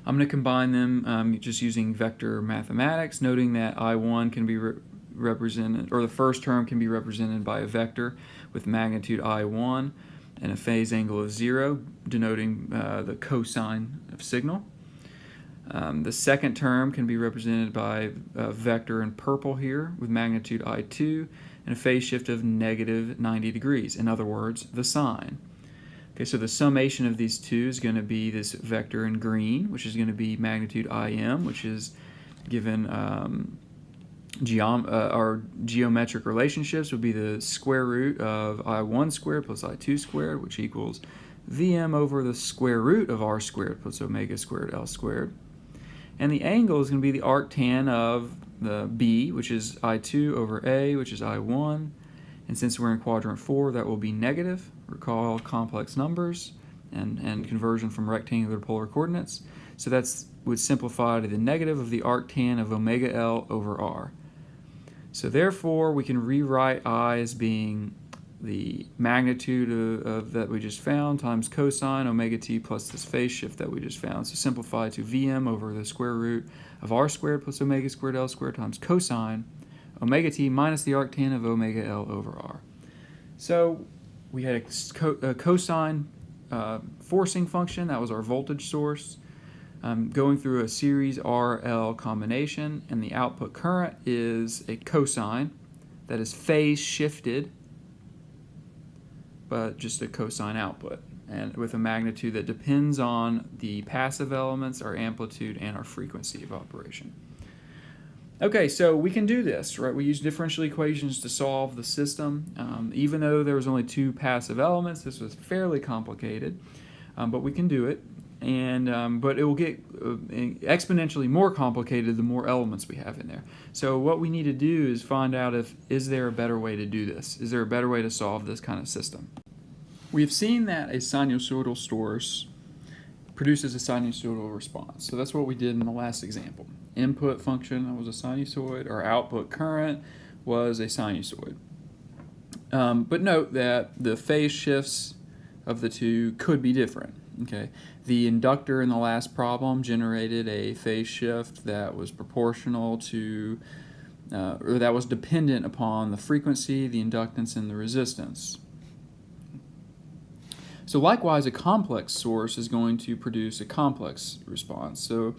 I'm going to combine them just using vector mathematics, noting that I1 can be represented, or the first term can be represented by a vector with magnitude I1 and a phase angle of 0, denoting the cosine of signal. The second term can be represented by a vector in purple here with magnitude I2 and a phase shift of negative 90 degrees, in other words, the sine. Okay, so the summation of these two is going to be this vector in green, which is going to be magnitude Im, which is given our geometric relationships would be the square root of I1 squared plus I2 squared, which equals Vm over the square root of R squared plus omega squared L squared. And the angle is going to be the arctan of the B, which is I2 over A, which is I1. And since we're in quadrant 4, that will be negative. Recall complex numbers and conversion from rectangular to polar coordinates. So that would simplify to the negative of the arctan of omega L over R. So therefore, we can rewrite I as being the magnitude of that we just found times cosine omega t plus this phase shift that we just found. So simplify to Vm over the square root of R squared plus omega squared L squared times cosine omega t minus the arctan of omega L over R. So we had a cosine forcing function. That was our voltage source. Going through a series RL combination, and the output current is a cosine that is phase shifted, but just a cosine output, and with a magnitude that depends on the passive elements, our amplitude, and our frequency of operation. Okay, so we can do this, right? We use differential equations to solve the system. Even though there was only two passive elements, this was fairly complicated, but we can do it. And but it will get exponentially more complicated the more elements we have in there. So what we need to do is find out is there a better way to do this? Is there a better way to solve this kind of system? We've seen that a sinusoidal source produces a sinusoidal response. So that's what we did in the last example. Input function was a sinusoid, our output current was a sinusoid. But note that the phase shifts of the two could be different. Okay, the inductor in the last problem generated a phase shift that was proportional to, or that was dependent upon the frequency, the inductance, and the resistance. So likewise, a complex source is going to produce a complex response. So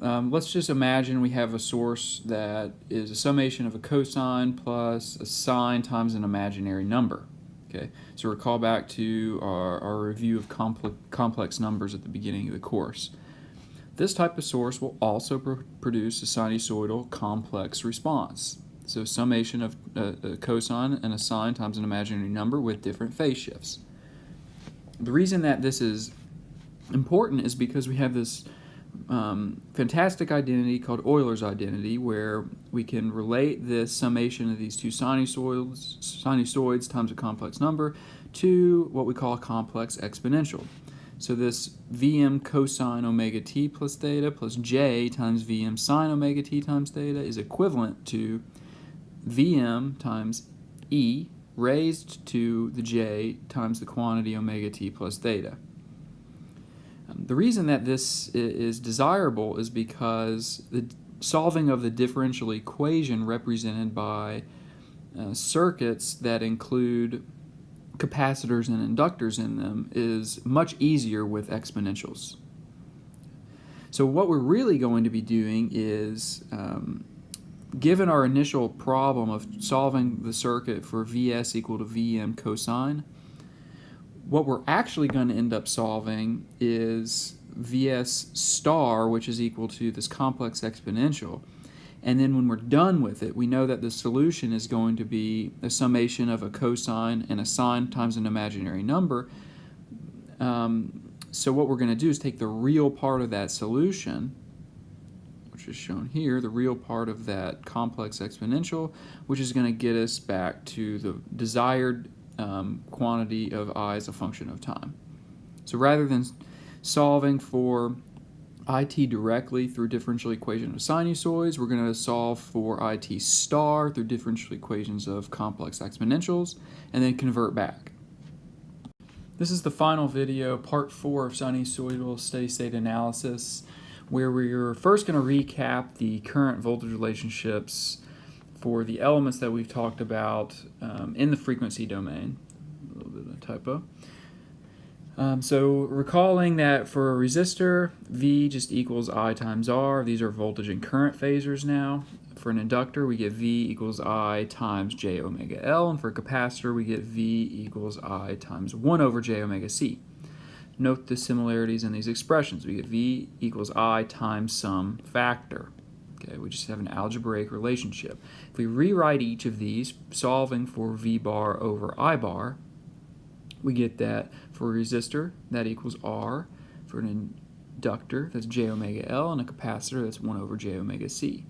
let's just imagine we have a source that is a summation of a cosine plus a sine times an imaginary number. Okay, so recall back to our review of complex numbers at the beginning of the course. This type of source will also produce a sinusoidal complex response. So summation of a cosine and a sine times an imaginary number with different phase shifts. The reason that this is important is because we have this fantastic identity called Euler's identity, where we can relate this summation of these two sinusoids times a complex number to what we call a complex exponential. So this Vm cosine omega t plus theta plus j times Vm sine omega t times theta is equivalent to Vm times e raised to the j times the quantity omega t plus theta. The reason that this is desirable is because the solving of the differential equation represented by circuits that include capacitors and inductors in them is much easier with exponentials. So what we're really going to be doing is, given our initial problem of solving the circuit for Vs equal to Vm cosine, what we're actually going to end up solving is Vs star, which is equal to this complex exponential. And then when we're done with it, we know that the solution is going to be a summation of a cosine and a sine times an imaginary number. So what we're going to do is take the real part of that solution, which is shown here, the real part of that complex exponential, which is going to get us back to the desired quantity of I as a function of time. So rather than solving for IT directly through differential equation of sinusoids, we're going to solve for IT star through differential equations of complex exponentials, and then convert back. This is the final video, part 4 of sinusoidal steady-state analysis. where we're first going to recap the current voltage relationships for the elements that we've talked about in the frequency domain. A little bit of a typo. So recalling that for a resistor, V just equals I times R. These are voltage and current phasors now. For an inductor, we get V equals I times J omega L. And for a capacitor, we get V equals I times 1 over J omega C. Note the similarities in these expressions. We get V equals I times some factor. Okay, we just have an algebraic relationship. If we rewrite each of these, solving for V bar over I bar, we get that for a resistor, that equals R. For an inductor, that's J omega L. And a capacitor, that's 1 over J omega C.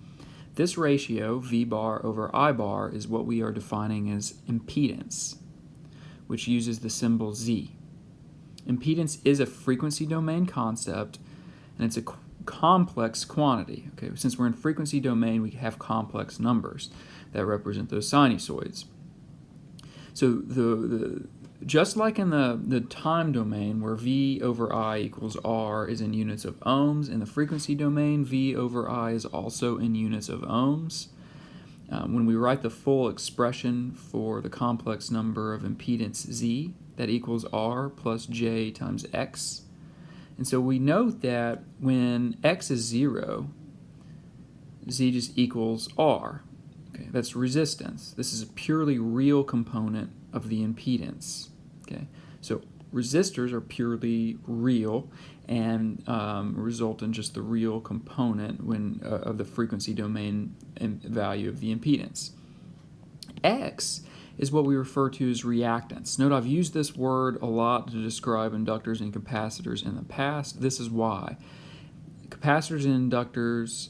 This ratio, V bar over I bar, is what we are defining as impedance, which uses the symbol Z. Impedance is a frequency domain concept, and it's a complex quantity. Okay, since we're in frequency domain, we have complex numbers that represent those sinusoids. So just like in the time domain, where V over I equals R is in units of ohms, in the frequency domain, V over I is also in units of ohms. When we write the full expression for the complex number of impedance Z, that equals R plus J times X. And so we note that when X is 0, Z just equals R. Okay, that's resistance. This is a purely real component of the impedance. Okay, so resistors are purely real and result in just the real component of the frequency domain value of the impedance. X is what we refer to as reactance. Note I've used this word a lot to describe inductors and capacitors in the past. This is why. Capacitors and inductors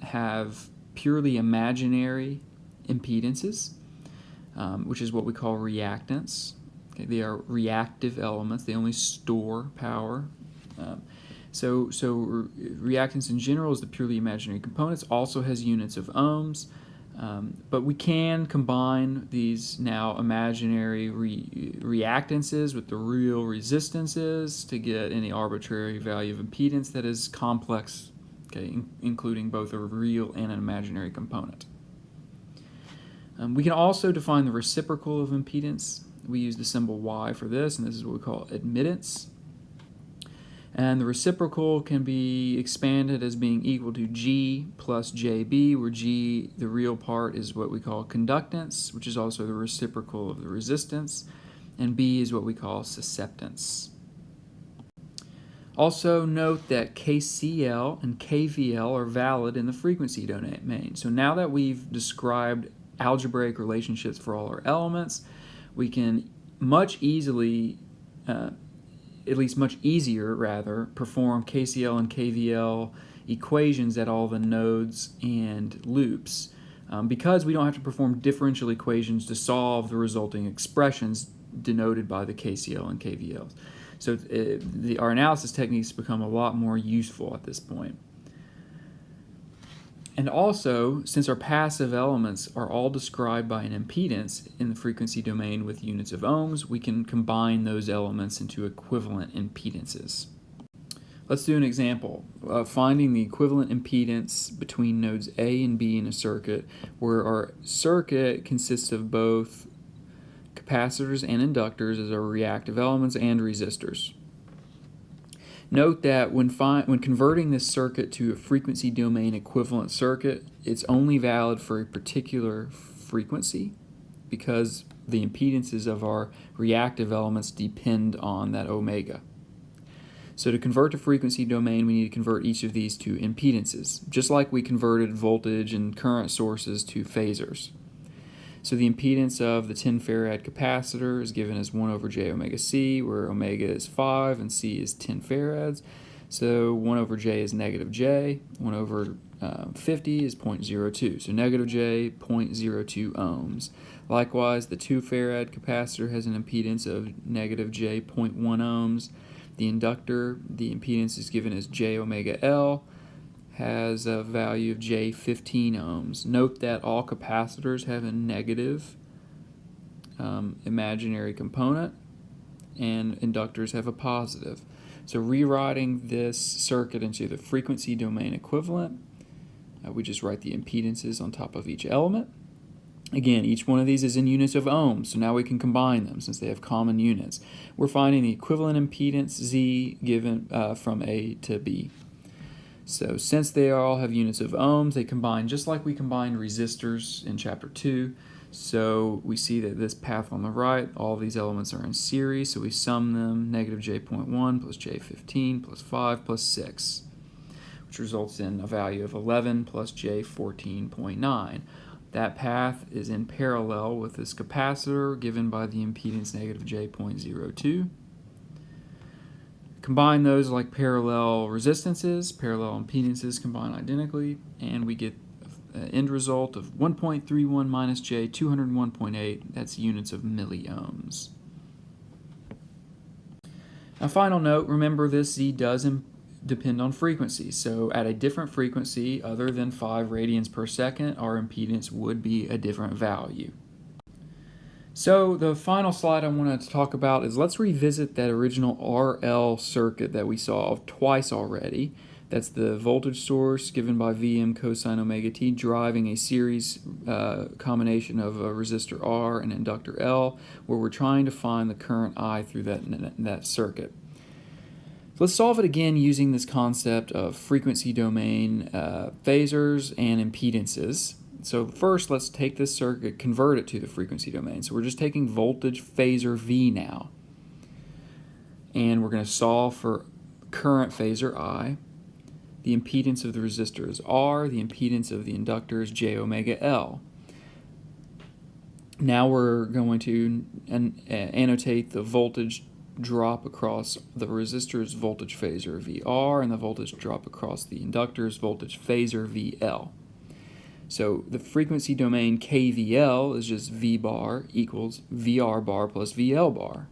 have purely imaginary impedances, which is what we call reactance. Okay, they are reactive elements. They only store power. So reactance in general is the purely imaginary components. Also has units of ohms. But we can combine these now imaginary reactances with the real resistances to get any arbitrary value of impedance that is complex, okay, including both a real and an imaginary component. We can also define the reciprocal of impedance. We use the symbol Y for this, and this is what we call admittance. And the reciprocal can be expanded as being equal to G plus JB, where G, the real part, is what we call conductance, which is also the reciprocal of the resistance, and B is what we call susceptance. Also note that KCL and KVL are valid in the frequency domain. So now that we've described algebraic relationships for all our elements, we can much easier, perform KCL and KVL equations at all the nodes and loops because we don't have to perform differential equations to solve the resulting expressions denoted by the KCL and KVLs. So our analysis techniques become a lot more useful at this point. And also, since our passive elements are all described by an impedance in the frequency domain with units of ohms, we can combine those elements into equivalent impedances. Let's do an example of finding the equivalent impedance between nodes A and B in a circuit where our circuit consists of both capacitors and inductors as our reactive elements and resistors. Note that when converting this circuit to a frequency domain equivalent circuit, it's only valid for a particular frequency because the impedances of our reactive elements depend on that omega. So to convert to frequency domain, we need to convert each of these to impedances, just like we converted voltage and current sources to phasors. So the impedance of the 10 farad capacitor is given as 1 over J omega C, where omega is 5 and C is 10 farads. So 1 over J is negative J. 1 over 50 is 0.02. So negative J, 0.02 ohms. Likewise, the 2 farad capacitor has an impedance of negative J, 0.1 ohms. The inductor, the impedance is given as J omega L, has a value of J 15 ohms. Note that all capacitors have a negative imaginary component and inductors have a positive. So rewriting this circuit into the frequency domain equivalent, we just write the impedances on top of each element. Again, each one of these is in units of ohms, so now we can combine them since they have common units. We're finding the equivalent impedance Z given from A to B. So since they all have units of ohms, they combine just like we combined resistors in chapter 2. So we see that this path on the right, all of these elements are in series, so we sum them, negative J.1 plus J15 plus 5 plus 6, which results in a value of 11 plus J14.9. That path is in parallel with this capacitor given by the impedance negative J.02. Combine those like parallel resistances, parallel impedances combine identically, and we get an end result of 1.31 minus J, 201.8. That's units of milliohms. A final note, remember this Z does depend on frequency. So at a different frequency other than 5 radians per second, our impedance would be a different value. So the final slide I wanted to talk about is let's revisit that original RL circuit that we solved twice already. That's the voltage source given by Vm cosine omega t driving a series combination of a resistor R and inductor L, where we're trying to find the current I through that circuit. So let's solve it again using this concept of frequency domain phasors and impedances. So first, let's take this circuit, convert it to the frequency domain. So we're just taking voltage phasor V now. And we're going to solve for current phasor I. The impedance of the resistor is R. The impedance of the inductor is J omega L. Now we're going to annotate the voltage drop across the resistor's voltage phasor VR and the voltage drop across the inductor's voltage phasor VL. So the frequency domain KVL is just V bar equals VR bar plus VL bar.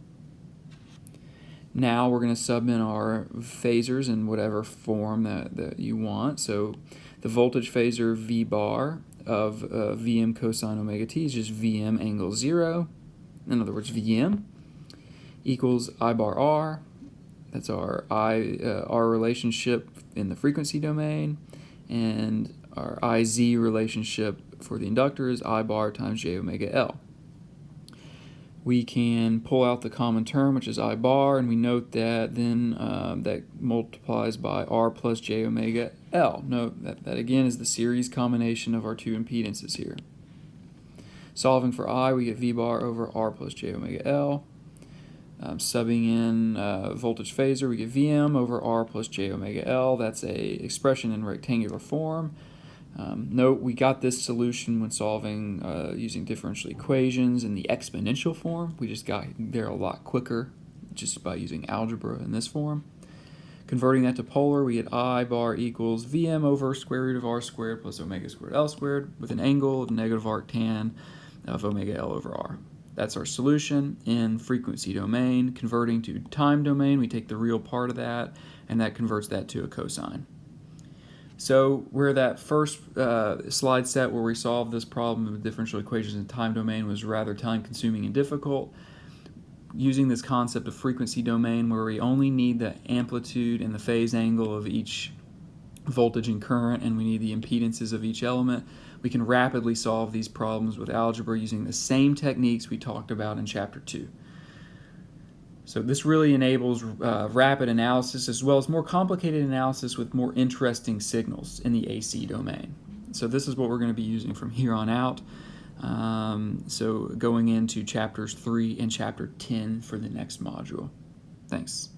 Now we're going to sub in our phasors in whatever form that you want. So the voltage phasor V bar of Vm cosine omega t is just Vm angle 0. In other words, Vm equals I bar R. That's our R relationship in the frequency domain. And our IZ relationship for the inductor is I bar times J omega L. We can pull out the common term, which is I bar, and we note that then that multiplies by R plus J omega L. Note that again is the series combination of our two impedances here. Solving for I, we get V bar over R plus J omega L. Subbing in voltage phasor, we get Vm over R plus J omega L. That's a expression in rectangular form. Note we got this solution when solving using differential equations in the exponential form. We just got there a lot quicker just by using algebra in this form. Converting that to polar, we get I bar equals Vm over square root of R squared plus omega squared L squared with an angle of negative arctan of omega L over R. That's our solution in frequency domain. Converting to time domain, we take the real part of that, and that converts that to a cosine. So where that first slide set where we solved this problem with differential equations in time domain was rather time-consuming and difficult, using this concept of frequency domain where we only need the amplitude and the phase angle of each voltage and current, and we need the impedances of each element, we can rapidly solve these problems with algebra using the same techniques we talked about in Chapter 2. So this really enables rapid analysis as well as more complicated analysis with more interesting signals in the AC domain. So this is what we're going to be using from here on out. So going into Chapters 3 and Chapter 10 for the next module. Thanks.